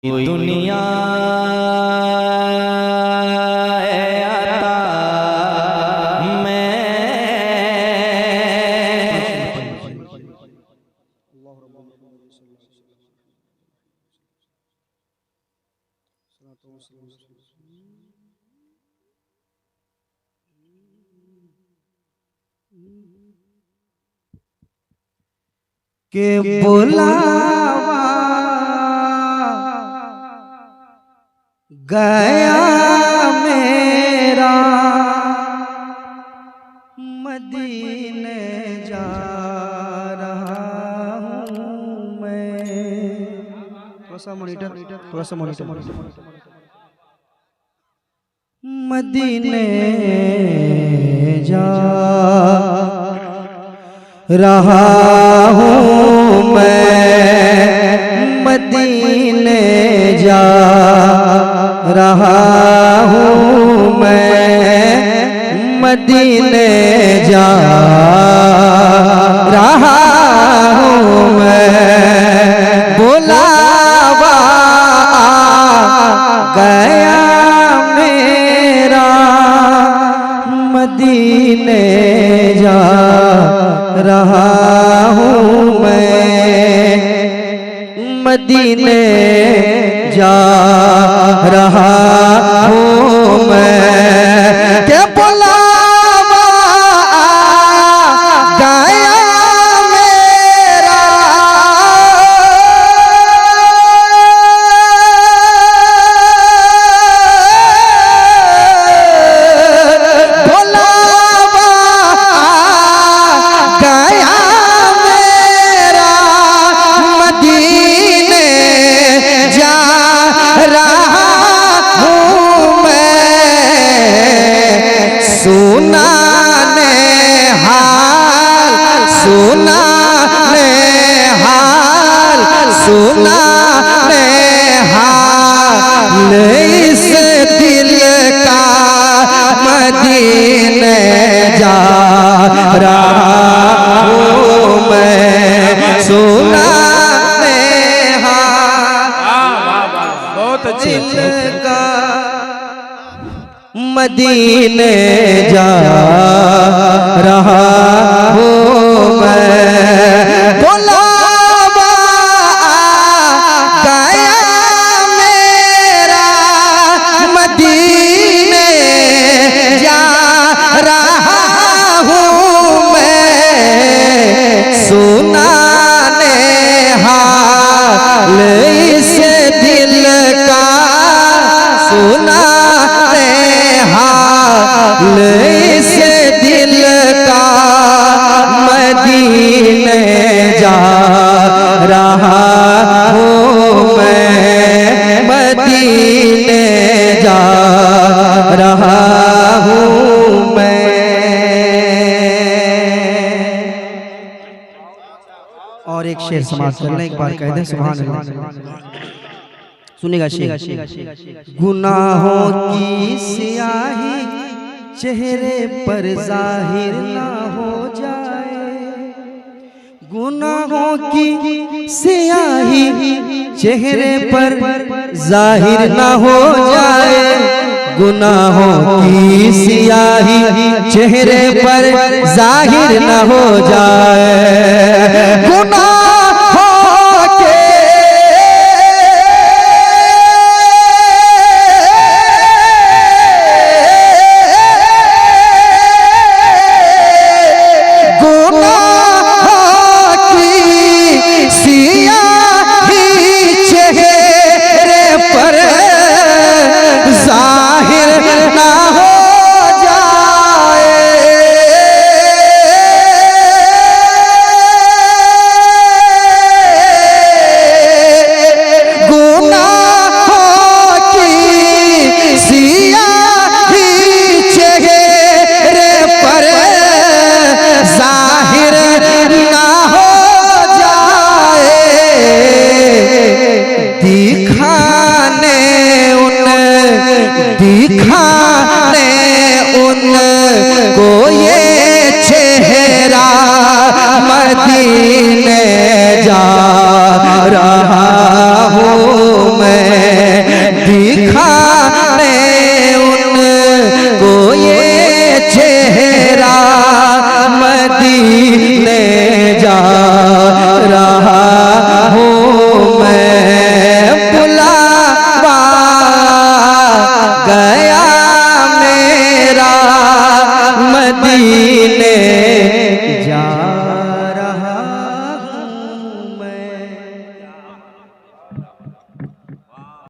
दुनिया आता मैं के बुलावा गया मेरा मदीने जा रहा हूँ मैं। थोड़ा सा मॉनिटर मदीने जा रहा हूँ मैं, मदीने जा रहा हूँ मैं, मदीने जा रहा हूँ मैं। बुलावा गया मेरा मदीने जा रहा हूँ मैं, मदीने जा रहा हूँ मैं। के बुलावा गया मेरा बुलावा गया मेरा मदीने जा रहा हूँ मैं। सुनाने हाल सुनाने हाल सुनाने हाल इस दिल का मदीने जा रहा हूँ मैं। सुनाने हाल बहुत अच्छे दिल का मदीने जा रहा हूँ मैं। बुलावा गया मेरा मदीने जा रहा हूँ मैं। सुनाने हाल इस दिल का सुनाने हाल इस दिल का मदीने जा रहा हूँ मैं, मदीने जा रहा हूँ मैं। और एक शेर समाप्त कर लें, एक बार कह दें सुभान अल्लाह। सुनेगा शेर। गुनाहों की स्याही चेहरे पर जाहिर ना हो जाए, गुनाहों की स्याही चेहरे पर जाहिर ना हो जाए, गुनाहों की स्याही चेहरे पर जाहिर ना हो जाए। गुनाहों के दिखाने उनको ये चेहरा मदीने जा रहा